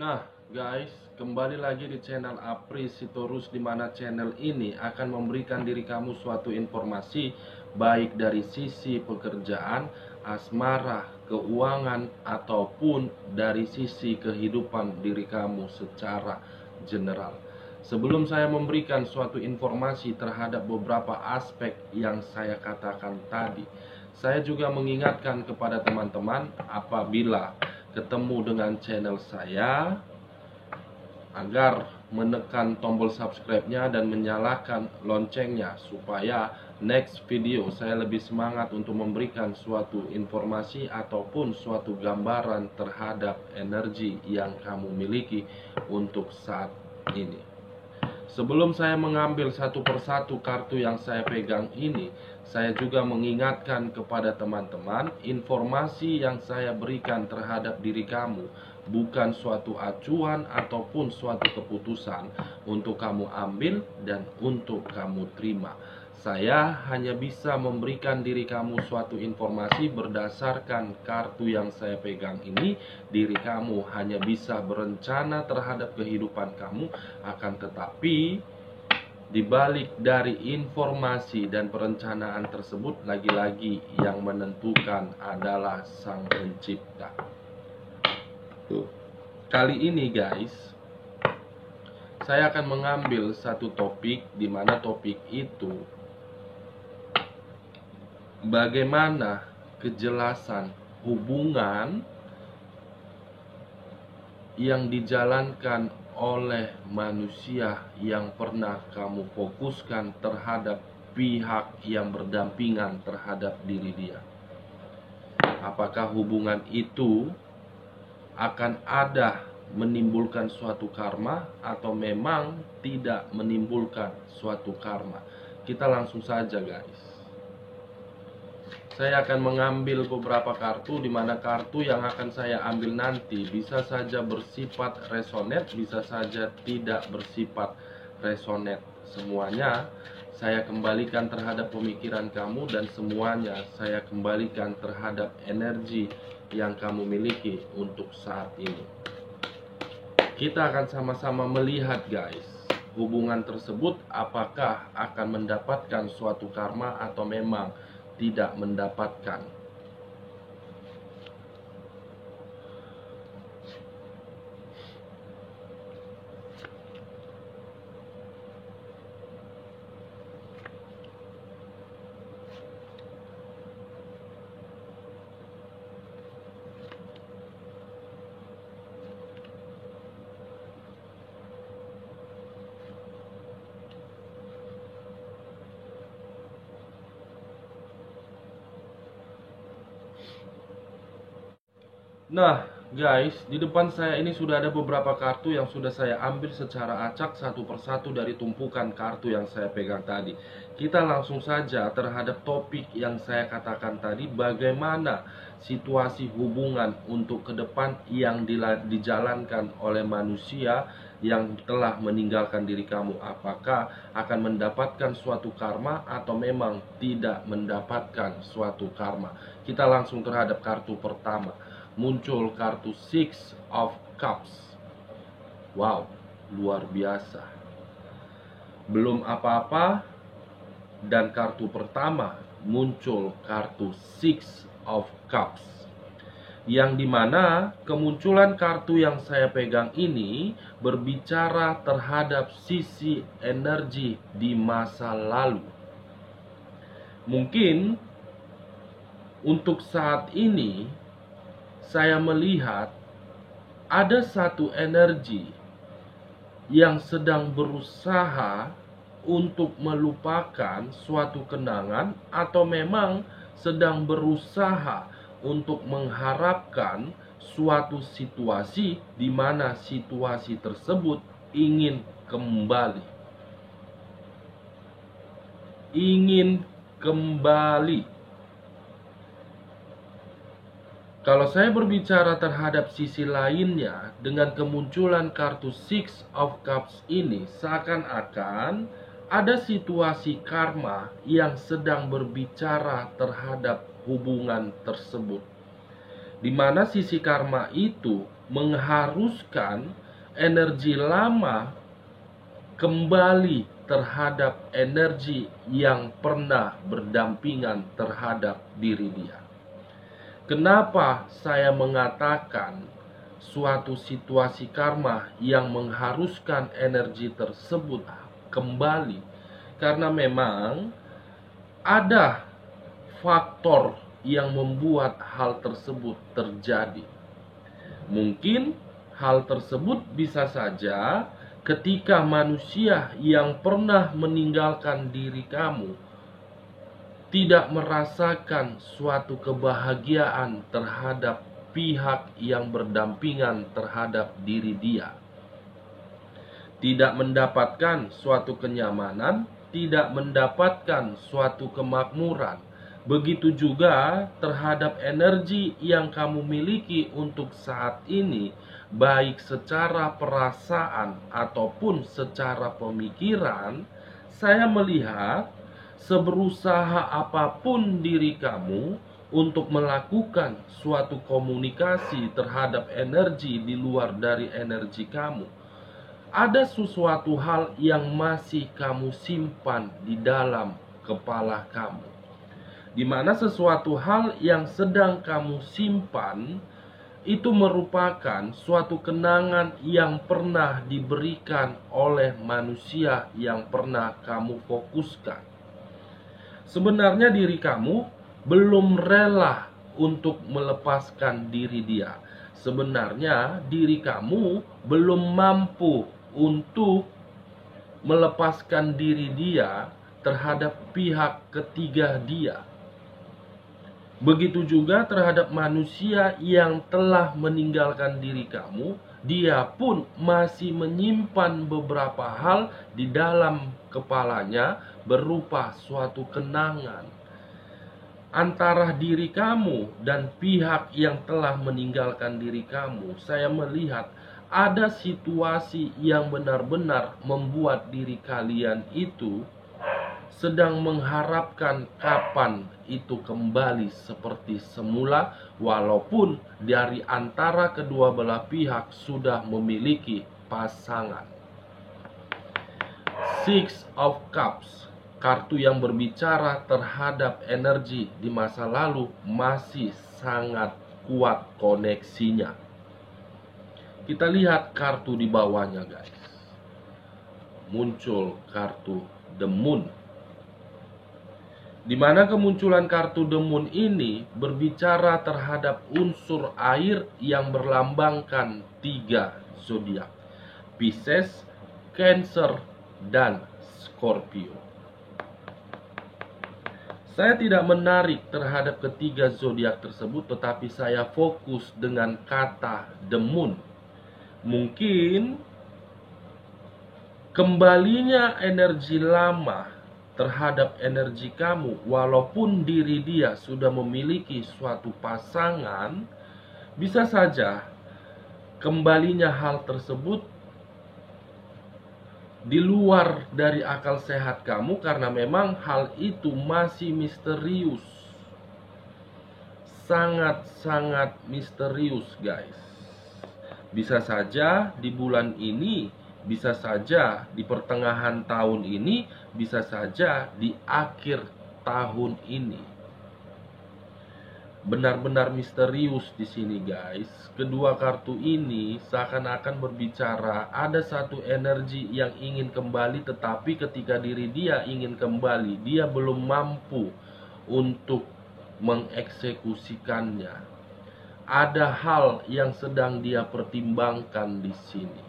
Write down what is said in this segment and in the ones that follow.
Nah guys, kembali lagi di channel Apri Sitorus, di mana channel ini akan memberikan diri kamu suatu informasi baik dari sisi pekerjaan, asmara, keuangan, ataupun dari sisi kehidupan diri kamu secara general. Sebelum saya memberikan suatu informasi terhadap beberapa aspek yang saya katakan tadi, saya juga mengingatkan kepada teman-teman apabila ketemu dengan channel saya agar menekan tombol subscribe-nya dan menyalakan loncengnya supaya next video saya lebih semangat untuk memberikan suatu informasi ataupun suatu gambaran terhadap energi yang kamu miliki untuk saat ini. Sebelum saya mengambil satu persatu kartu yang saya pegang ini, saya juga mengingatkan kepada teman-teman, informasi yang saya berikan terhadap diri kamu bukan suatu acuan ataupun suatu keputusan untuk kamu ambil dan untuk kamu terima. Saya hanya bisa memberikan diri kamu suatu informasi berdasarkan kartu yang saya pegang ini. Diri kamu hanya bisa berencana terhadap kehidupan kamu, akan tetapi dibalik dari informasi dan perencanaan tersebut, lagi-lagi yang menentukan adalah Sang Pencipta. Tuh. Kali ini guys, saya akan mengambil satu topik, di mana topik itu bagaimana kejelasan hubungan yang dijalankan oleh manusia yang pernah kamu fokuskan terhadap pihak yang berdampingan terhadap diri dia. Apakah hubungan itu akan ada menimbulkan suatu karma atau memang tidak menimbulkan suatu karma? Kita langsung saja guys. Saya akan mengambil beberapa kartu, di mana kartu yang akan saya ambil nanti bisa saja bersifat resonate, bisa saja tidak bersifat resonate. Semuanya saya kembalikan terhadap pemikiran kamu, dan semuanya saya kembalikan terhadap energi yang kamu miliki untuk saat ini. Kita akan sama-sama melihat guys, hubungan tersebut apakah akan mendapatkan suatu karma atau memang tidak mendapatkan. Nah guys, di depan saya ini sudah ada beberapa kartu yang sudah saya ambil secara acak satu persatu dari tumpukan kartu yang saya pegang tadi. Kita langsung saja terhadap topik yang saya katakan tadi, bagaimana situasi hubungan untuk ke depan yang dijalankan oleh manusia yang telah meninggalkan diri kamu. Apakah akan mendapatkan suatu karma atau memang tidak mendapatkan suatu karma? Kita langsung terhadap kartu pertama. Muncul kartu Six of Cups. Wow, luar biasa. Belum apa-apa, dan kartu pertama muncul kartu Six of Cups, yang dimana kemunculan kartu yang saya pegang ini berbicara terhadap sisi energi di masa lalu. Mungkin untuk saat ini saya melihat ada satu energi yang sedang berusaha untuk melupakan suatu kenangan, atau memang sedang berusaha untuk mengharapkan suatu situasi di mana situasi tersebut ingin kembali. Ingin kembali. Kalau saya berbicara terhadap sisi lainnya, dengan kemunculan kartu Six of Cups ini, seakan-akan ada situasi karma yang sedang berbicara terhadap hubungan tersebut, di mana sisi karma itu mengharuskan energi lama kembali terhadap energi yang pernah berdampingan terhadap diri dia. Kenapa saya mengatakan suatu situasi karma yang mengharuskan energi tersebut kembali? Karena memang ada faktor yang membuat hal tersebut terjadi. Mungkin hal tersebut bisa saja ketika manusia yang pernah meninggalkan diri kamu tidak merasakan suatu kebahagiaan terhadap pihak yang berdampingan terhadap diri dia, tidak mendapatkan suatu kenyamanan, tidak mendapatkan suatu kemakmuran. Begitu juga terhadap energi yang kamu miliki untuk saat ini, baik secara perasaan ataupun secara pemikiran. Saya melihat seberusaha apapun diri kamu untuk melakukan suatu komunikasi terhadap energi di luar dari energi kamu, ada sesuatu hal yang masih kamu simpan di dalam kepala kamu, di mana sesuatu hal yang sedang kamu simpan itu merupakan suatu kenangan yang pernah diberikan oleh manusia yang pernah kamu fokuskan. Sebenarnya diri kamu belum rela untuk melepaskan diri dia. Sebenarnya diri kamu belum mampu untuk melepaskan diri dia terhadap pihak ketiga dia. Begitu juga terhadap manusia yang telah meninggalkan diri kamu, dia pun masih menyimpan beberapa hal di dalam kepalanya berupa suatu kenangan. Antara diri kamu dan pihak yang telah meninggalkan diri kamu, saya melihat ada situasi yang benar-benar membuat diri kalian itu sedang mengharapkan kapan itu kembali seperti semula, walaupun dari antara kedua belah pihak sudah memiliki pasangan. Six of Cups, kartu yang berbicara terhadap energi di masa lalu masih sangat kuat koneksinya. Kita lihat kartu di bawahnya, guys. Muncul kartu The Moon, di mana kemunculan kartu The Moon ini berbicara terhadap unsur air yang berlambangkan 3 zodiak: Pisces, Cancer, dan Scorpio. Saya tidak menarik terhadap ketiga zodiak tersebut, tetapi saya fokus dengan kata The Moon. Mungkin kembalinya energi lama terhadap energi kamu, walaupun diri dia sudah memiliki suatu pasangan, bisa saja kembalinya hal tersebut di luar dari akal sehat kamu, karena memang hal itu masih misterius, sangat-sangat misterius, guys. Bisa saja di bulan ini, bisa saja di pertengahan tahun ini, bisa saja di akhir tahun ini. Benar-benar misterius di sini, guys. Kedua kartu ini seakan-akan berbicara ada satu energi yang ingin kembali, tetapi ketika diri dia ingin kembali, dia belum mampu untuk mengeksekusikannya. Ada hal yang sedang dia pertimbangkan di sini.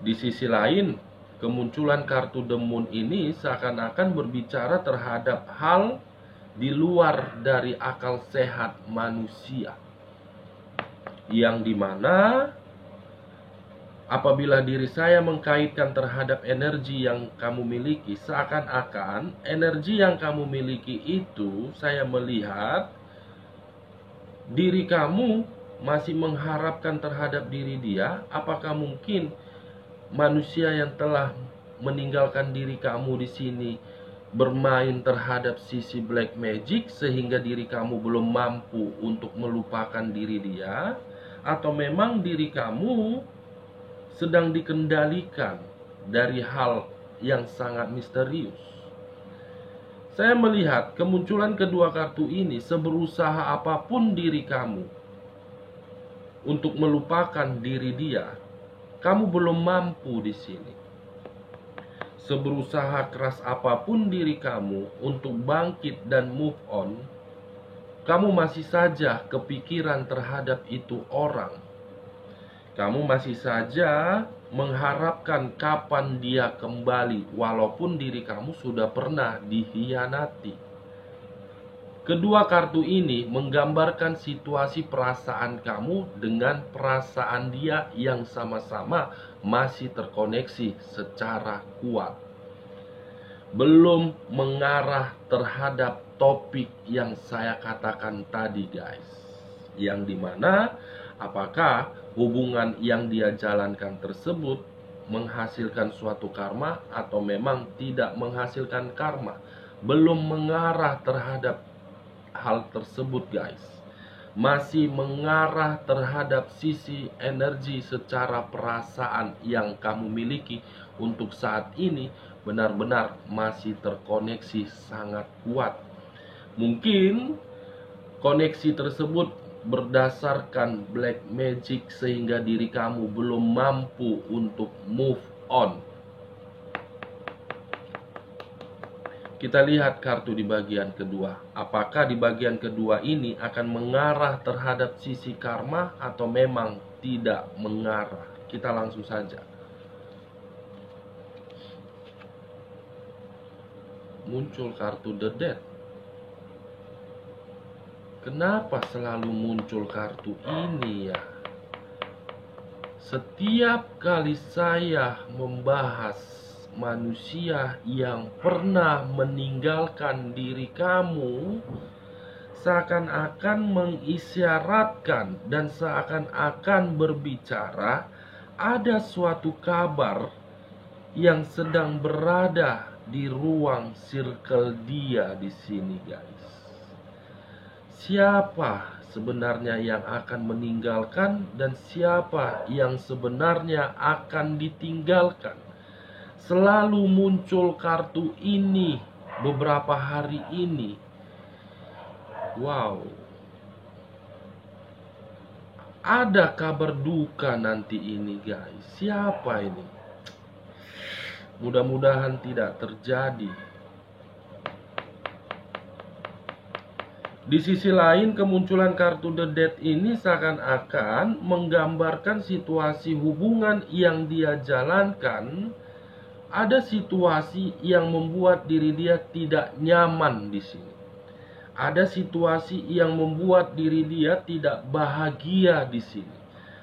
Di sisi lain, kemunculan kartu The Moon ini seakan-akan berbicara terhadap hal di luar dari akal sehat manusia, yang dimana apabila diri saya mengkaitkan terhadap energi yang kamu miliki, seakan-akan energi yang kamu miliki itu, saya melihat diri kamu masih mengharapkan terhadap diri dia. Apakah mungkin manusia yang telah meninggalkan diri kamu di sini bermain terhadap sisi black magic sehingga diri kamu belum mampu untuk melupakan diri dia, atau memang diri kamu sedang dikendalikan dari hal yang sangat misterius. Saya melihat kemunculan kedua kartu ini, seberusaha apapun diri kamu untuk melupakan diri dia, kamu belum mampu di sini. Seberusaha keras apapun diri kamu untuk bangkit dan move on, kamu masih saja kepikiran terhadap itu orang. Kamu masih saja mengharapkan kapan dia kembali, walaupun diri kamu sudah pernah dikhianati. Kedua kartu ini menggambarkan situasi perasaan kamu dengan perasaan dia yang sama-sama masih terkoneksi secara kuat. Belum mengarah terhadap topik yang saya katakan tadi, guys. Yang dimana apakah hubungan yang dia jalankan tersebut menghasilkan suatu karma atau memang tidak menghasilkan karma. Belum mengarah terhadap hal tersebut, guys. Masih mengarah terhadap sisi energi secara perasaan yang kamu miliki untuk saat ini benar-benar masih terkoneksi sangat kuat. Mungkin koneksi tersebut berdasarkan black magic sehingga diri kamu belum mampu untuk move on. Kita lihat kartu di bagian kedua. Apakah di bagian kedua ini akan mengarah terhadap sisi karma atau memang tidak mengarah? Kita langsung saja. Muncul kartu The Death. Kenapa selalu muncul kartu ini ya? Setiap kali saya membahas manusia yang pernah meninggalkan diri kamu, seakan-akan mengisyaratkan dan seakan-akan berbicara ada suatu kabar yang sedang berada di ruang circle dia di sini, guys. Siapa sebenarnya yang akan meninggalkan dan siapa yang sebenarnya akan ditinggalkan? Selalu muncul kartu ini beberapa hari ini. Wow. Ada kabar duka nanti ini, guys. Siapa ini? Mudah-mudahan tidak terjadi. Di sisi lain, kemunculan kartu The Death ini seakan-akan menggambarkan situasi hubungan yang dia jalankan. Ada situasi yang membuat diri dia tidak nyaman di sini. Ada situasi yang membuat diri dia tidak bahagia di sini.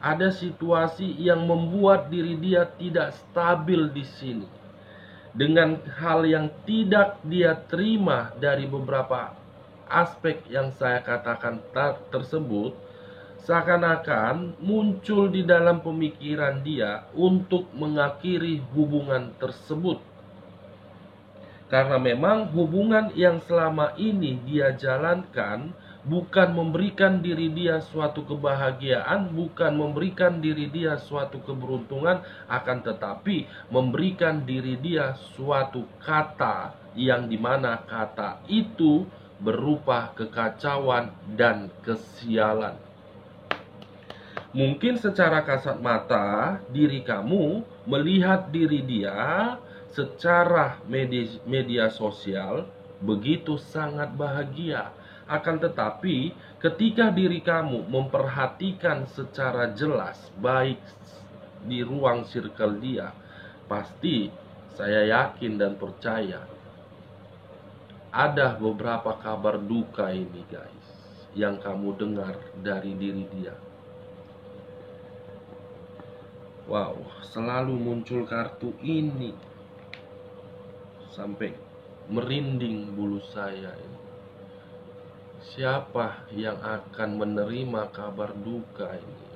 Ada situasi yang membuat diri dia tidak stabil di sini. Dengan hal yang tidak dia terima dari beberapa aspek yang saya katakan tersebut, seakan-akan muncul di dalam pemikiran dia untuk mengakhiri hubungan tersebut. Karena memang hubungan yang selama ini dia jalankan bukan memberikan diri dia suatu kebahagiaan, bukan memberikan diri dia suatu keberuntungan, akan tetapi memberikan diri dia suatu kata yang dimana kata itu berupa kekacauan dan kesialan. Mungkin secara kasat mata diri kamu melihat diri dia secara media sosial begitu sangat bahagia. Akan tetapi ketika diri kamu memperhatikan secara jelas baik di ruang circle dia, pasti saya yakin dan percaya ada beberapa kabar duka ini, guys, yang kamu dengar dari diri dia. Wow, selalu muncul kartu ini sampai merinding bulu saya ini. Siapa yang akan menerima kabar duka ini?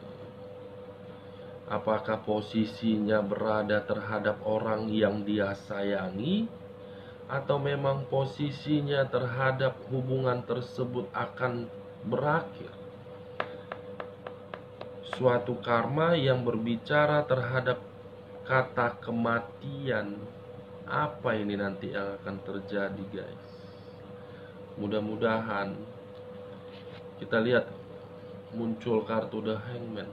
Apakah posisinya berada terhadap orang yang dia sayangi, atau memang posisinya terhadap hubungan tersebut akan berakhir. Suatu karma yang berbicara terhadap kata kematian. Apa ini nanti yang akan terjadi, guys? Mudah-mudahan kita lihat muncul kartu The Hangman.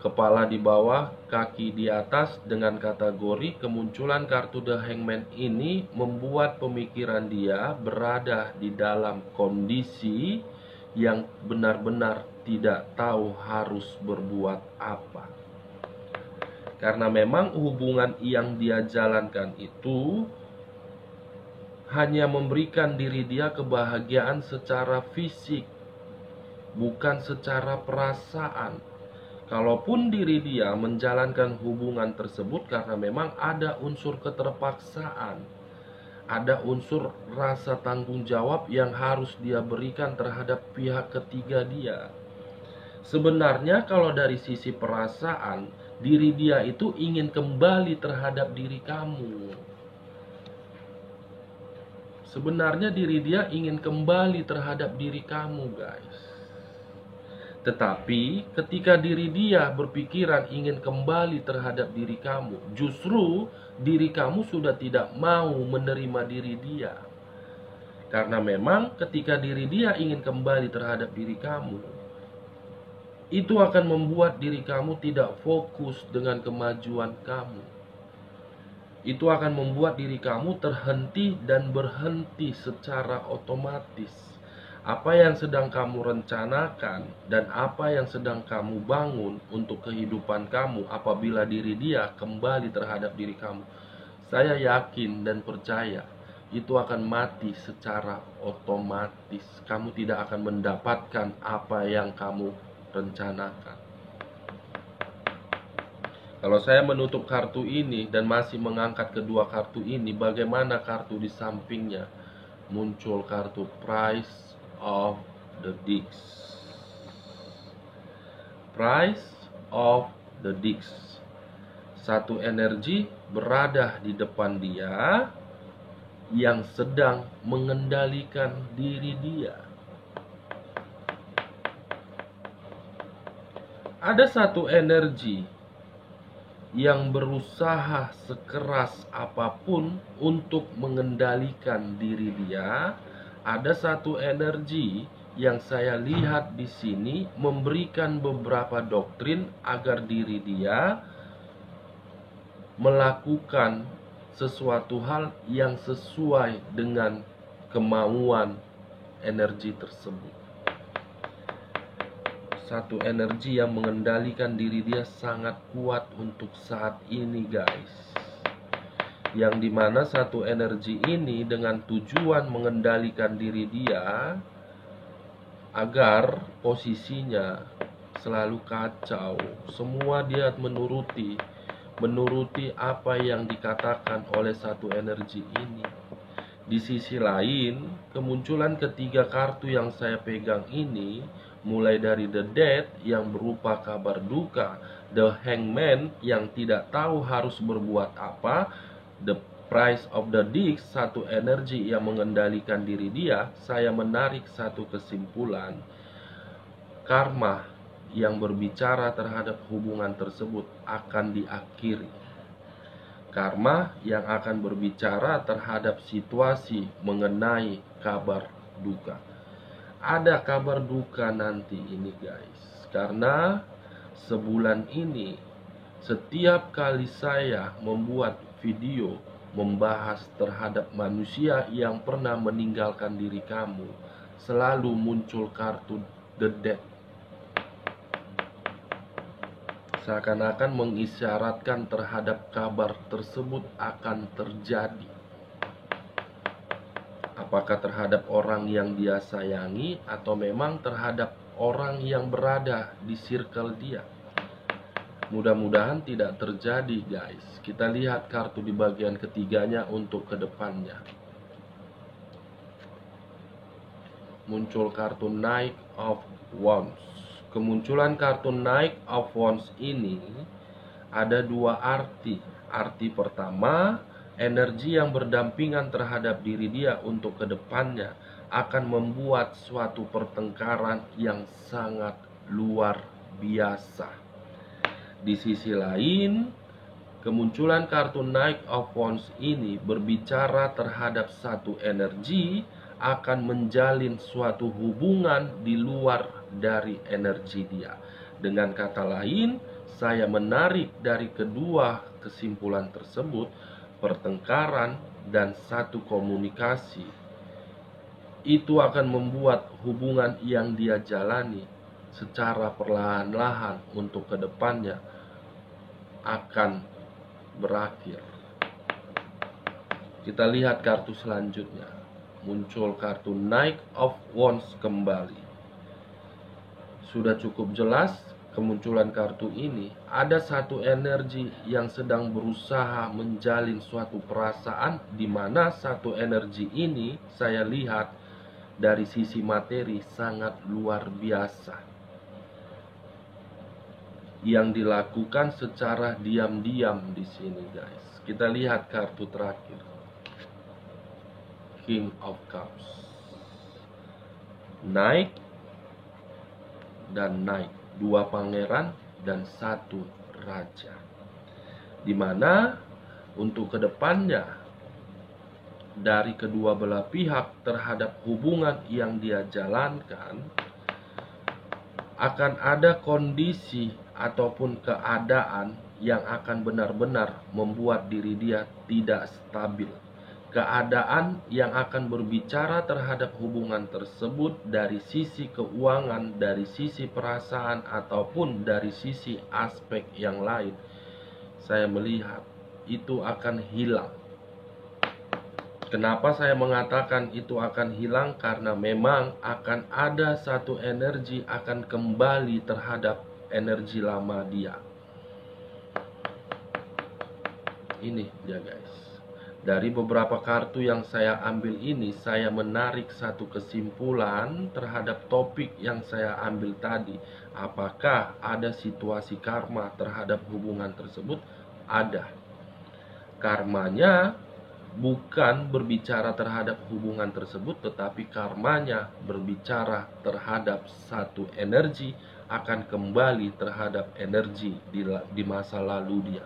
Kepala di bawah, kaki di atas, dengan kategori kemunculan kartu The Hangman ini membuat pemikiran dia berada di dalam kondisi yang benar-benar tidak tahu harus berbuat apa. Karena memang hubungan yang dia jalankan itu hanya memberikan diri dia kebahagiaan secara fisik, bukan secara perasaan. Kalaupun diri dia menjalankan hubungan tersebut karena memang ada unsur keterpaksaan, ada unsur rasa tanggung jawab yang harus dia berikan terhadap pihak ketiga dia. Sebenarnya kalau dari sisi perasaan, diri dia itu ingin kembali terhadap diri kamu. Sebenarnya diri dia ingin kembali terhadap diri kamu, guys. Tetapi ketika diri dia berpikiran ingin kembali terhadap diri kamu, justru diri kamu sudah tidak mau menerima diri dia. Karena memang ketika diri dia ingin kembali terhadap diri kamu, itu akan membuat diri kamu tidak fokus dengan kemajuan kamu. Itu akan membuat diri kamu terhenti dan berhenti secara otomatis. Apa yang sedang kamu rencanakan dan apa yang sedang kamu bangun untuk kehidupan kamu apabila diri dia kembali terhadap diri kamu, saya yakin dan percaya itu akan mati secara otomatis. Kamu tidak akan mendapatkan apa yang kamu rencanakan. Kalau saya menutup kartu ini dan masih mengangkat kedua kartu ini, bagaimana kartu di sampingnya? Muncul kartu Price of the Discs. Price of the Discs. Satu energi berada di depan dia yang sedang mengendalikan diri dia. Ada satu energi yang berusaha sekeras apapun untuk mengendalikan diri dia. Ada satu energi yang saya lihat di sini memberikan beberapa doktrin agar diri dia melakukan sesuatu hal yang sesuai dengan kemauan energi tersebut. Satu energi yang mengendalikan diri dia sangat kuat untuk saat ini, guys. Yang dimana satu energi ini dengan tujuan mengendalikan diri dia agar posisinya selalu kacau. Semua dia menuruti apa yang dikatakan oleh satu energi ini. Di sisi lain, kemunculan ketiga kartu yang saya pegang ini, mulai dari The Death yang berupa kabar duka, The Hangman yang tidak tahu harus berbuat apa, The Price of the Discs, satu energi yang mengendalikan diri dia, saya menarik satu kesimpulan. Karma yang berbicara terhadap hubungan tersebut akan diakhiri. Karma yang akan berbicara terhadap situasi mengenai kabar duka. Ada kabar duka nanti ini, guys. Karena sebulan ini setiap kali saya membuat video membahas terhadap manusia yang pernah meninggalkan diri kamu, selalu muncul kartu The Death. Seakan-akan mengisyaratkan terhadap kabar tersebut akan terjadi. Apakah terhadap orang yang dia sayangi atau memang terhadap orang yang berada di circle dia. Mudah-mudahan tidak terjadi, guys. Kita lihat kartu di bagian ketiganya untuk kedepannya. Muncul kartu Knight of Wands. Kemunculan kartu Knight of Wands ini ada dua arti. Arti pertama, energi yang berdampingan terhadap diri dia untuk kedepannya akan membuat suatu pertengkaran yang sangat luar biasa. Di sisi lain, kemunculan kartu Knight of Wands ini berbicara terhadap satu energi akan menjalin suatu hubungan di luar dari energi dia. Dengan kata lain, saya menarik dari kedua kesimpulan tersebut, pertengkaran dan satu komunikasi itu akan membuat hubungan yang dia jalani secara perlahan-lahan untuk kedepannya akan berakhir. Kita lihat kartu selanjutnya. Muncul kartu Knight of Wands kembali. Sudah cukup jelas kemunculan kartu ini. Ada satu energi yang sedang berusaha menjalin suatu perasaan, di mana satu energi ini saya lihat dari sisi materi sangat luar biasa, yang dilakukan secara diam-diam di sini, guys. Kita lihat kartu terakhir, King of Cups, Knight dan Knight, dua pangeran dan satu raja, dimana untuk kedepannya dari kedua belah pihak terhadap hubungan yang dia jalankan akan ada kondisi ataupun keadaan yang akan benar-benar membuat diri dia tidak stabil. Keadaan yang akan berbicara terhadap hubungan tersebut dari sisi keuangan, dari sisi perasaan, ataupun dari sisi aspek yang lain. Saya melihat itu akan hilang. Kenapa saya mengatakan itu akan hilang? Karena memang akan ada satu energi akan kembali terhadap energi lama dia. Ini dia, guys. Dari beberapa kartu yang saya ambil ini, saya menarik satu kesimpulan terhadap topik yang saya ambil tadi. Apakah ada situasi karma terhadap hubungan tersebut? Ada. Karmanya bukan berbicara terhadap hubungan tersebut, tetapi karmanya berbicara terhadap satu energi akan kembali terhadap energi di masa lalu dia.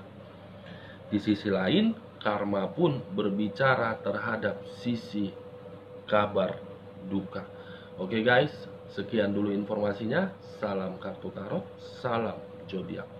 Di sisi lain, karma pun berbicara terhadap sisi kabar duka. Oke guys, sekian dulu informasinya. Salam kartu tarot, salam zodiak.